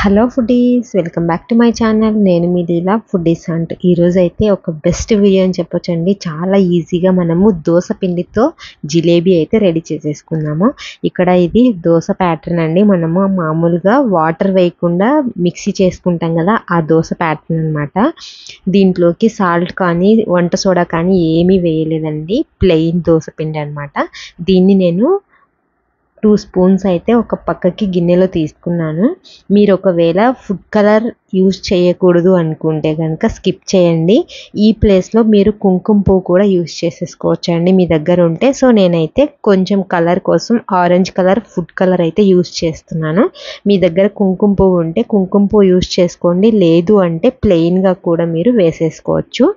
Hello foodies, welcome back to my channel. నేను మీ లీలా foodies అంటూ ఈరోజు అయితే ఒక బెస్ట్ వీడియో అని చెప్పొచ్చండి. చాలా ఈజీగా మనము దోస పిండితో జిలేబీ అయితే రెడీ చేసేసుకున్నాము. ఇక్కడ ఇది దోస ప్యాటర్న్ అండి. మనము మామూలుగా వాటర్ వేయకుండా మిక్సీ చేసుకుంటాం కదా, ఆ దోస ప్యాటర్న్ అనమాట. దీంట్లోకి సాల్ట్ కానీ వంట సోడా కానీ ఏమీ వేయలేదండి, ప్లెయిన్ దోస పిండి అనమాట. దీన్ని నేను 2 స్పూన్స్ అయితే ఒక పక్కకి గిన్నెలో తీసుకున్నాను. మీరు ఒకవేళ ఫుడ్ కలర్ యూజ్ చేయకూడదు అనుకుంటే కనుక స్కిప్ చేయండి. ఈ ప్లేస్లో మీరు కుంకుమ పువ్వు కూడా యూజ్ చేసేసుకోవచ్చండి మీ దగ్గర ఉంటే. సో నేనైతే కొంచెం కలర్ కోసం ఆరెంజ్ కలర్ ఫుడ్ కలర్ అయితే యూజ్ చేస్తున్నాను. మీ దగ్గర కుంకుమ పువ్వు ఉంటే కుంకుమ పువ్వు యూజ్ చేసుకోండి, లేదు అంటే ప్లెయిన్గా కూడా మీరు వేసేసుకోవచ్చు.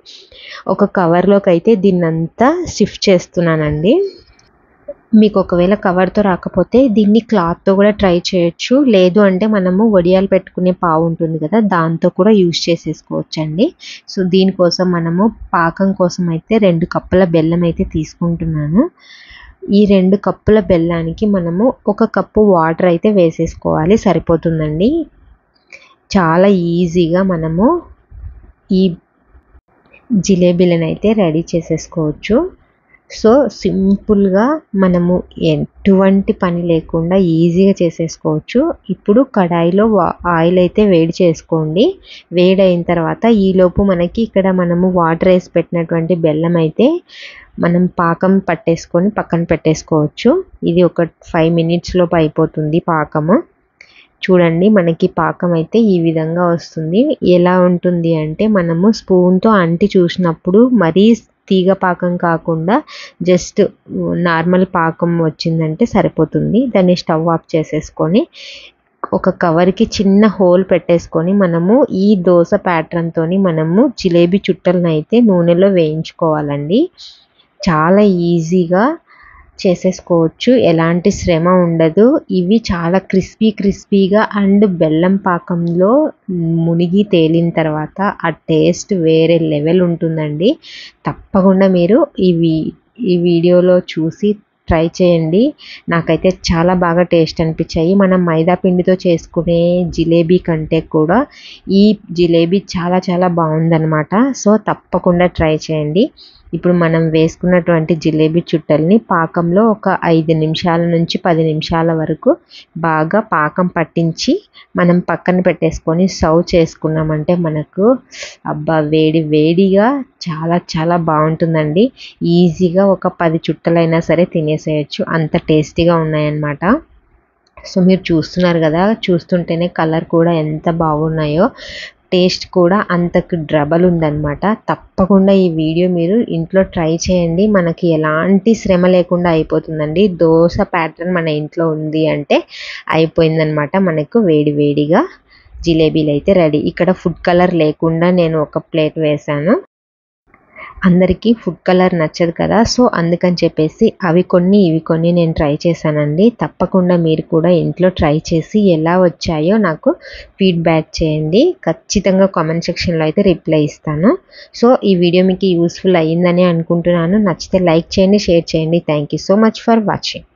ఒక కవర్లోకి అయితే దీన్నంతా షిఫ్ట్ చేస్తున్నానండి. మీకు ఒకవేళ కవర్తో రాకపోతే దీన్ని క్లాత్తో కూడా ట్రై చేయొచ్చు, లేదు అంటే మనము వడియాలు పెట్టుకునే పావు ఉంటుంది కదా, దాంతో కూడా యూజ్ చేసేసుకోవచ్చండి. సో దీనికోసం మనము పాకం కోసం అయితే 2 కప్పుల బెల్లం అయితే తీసుకుంటున్నాను. ఈ 2 కప్పుల బెల్లానికి మనము 1 కప్పు వాటర్ అయితే వేసేసుకోవాలి, సరిపోతుందండి. చాలా ఈజీగా మనము ఈ జిలేబీలను అయితే రెడీ చేసేసుకోవచ్చు. సో సింపుల్గా మనము ఎటువంటి పని లేకుండా ఈజీగా చేసేసుకోవచ్చు. ఇప్పుడు కడాయిలో ఆయిల్ అయితే వేడి చేసుకోండి. వేడైన తర్వాత ఈలోపు మనకి ఇక్కడ మనము వాటర్ వేసి పెట్టినటువంటి బెల్లం అయితే మనం పాకం పట్టేసుకొని పక్కన పెట్టేసుకోవచ్చు. ఇది ఒక 5 మినిట్స్ లోపు అయిపోతుంది పాకము. చూడండి, మనకి పాకం అయితే ఈ విధంగా వస్తుంది. ఎలా ఉంటుంది అంటే మనము స్పూన్తో అంటి చూసినప్పుడు మరీ తీగ పాకం కాకుండా జస్ట్ నార్మల్ పాకం వచ్చిందంటే సరిపోతుంది. దాన్ని స్టవ్ ఆఫ్ చేసేసుకొని ఒక కవర్కి చిన్న హోల్ పెట్టేసుకొని మనము ఈ దోస ప్యాటర్న్తో మనము జిలేబీ చుట్టలను అయితే నూనెలో వేయించుకోవాలండి. చాలా ఈజీగా చేసేసుకోవచ్చు, ఎలాంటి శ్రమ ఉండదు. ఇవి చాలా క్రిస్పీగా అండ్ బెల్లం పాకంలో మునిగి తేలిన తర్వాత ఆ టేస్ట్ వేరే లెవెల్ ఉంటుందండి. తప్పకుండా మీరు ఈ వీడియోలో చూసి ట్రై చేయండి. నాకైతే చాలా బాగా టేస్ట్ అనిపించాయి. మనం మైదా పిండితో చేసుకునే జిలేబీ కంటే కూడా ఈ జిలేబీ చాలా బాగుందన్నమాట. సో తప్పకుండా ట్రై చేయండి. ఇప్పుడు మనం వేసుకున్నటువంటి జిలేబీ చుట్టల్ని పాకంలో ఒక 5 నిమిషాల నుంచి 10 నిమిషాల వరకు బాగా పాకం పట్టించి మనం పక్కన పెట్టేసుకొని సర్వ్ చేసుకున్నామంటే మనకు అబ్బా వేడిగా చాలా బాగుంటుందండి. ఈజీగా ఒక 10 చుట్టలైనా సరే తినేసేయచ్చు, అంత టేస్టీగా ఉన్నాయన్నమాట. సో మీరు చూస్తున్నారు కదా, చూస్తుంటేనే కలర్ కూడా ఎంత బాగున్నాయో, టేస్ట్ కూడా అంతకు డబల్ ఉందన్నమాట. తప్పకుండా ఈ వీడియో మీరు ఇంట్లో ట్రై చేయండి. మనకి ఎలాంటి శ్రమ లేకుండా అయిపోతుందండి. దోశ ప్యాటర్న్ మన ఇంట్లో ఉంది అంటే అయిపోయిందనమాట. మనకు వేడిగా జిలేబీలు అయితే రెడీ. ఇక్కడ ఫుడ్ కలర్ లేకుండా నేను ఒక ప్లేట్ వేసాను. అందరికీ ఫుడ్ కలర్ నచ్చదు కదా, సో అందుకని చెప్పేసి అవి కొన్ని ఇవి కొన్ని నేను ట్రై చేశానండి. తప్పకుండా మీరు కూడా ఇంట్లో ట్రై చేసి ఎలా వచ్చాయో నాకు ఫీడ్బ్యాక్ చేయండి. ఖచ్చితంగా కామెంట్ సెక్షన్లో అయితే రిప్లై ఇస్తాను. సో ఈ వీడియో మీకు యూస్ఫుల్ అయ్యిందని అనుకుంటున్నాను. నచ్చితే లైక్ చేయండి, షేర్ చేయండి. Thank you so much for watching.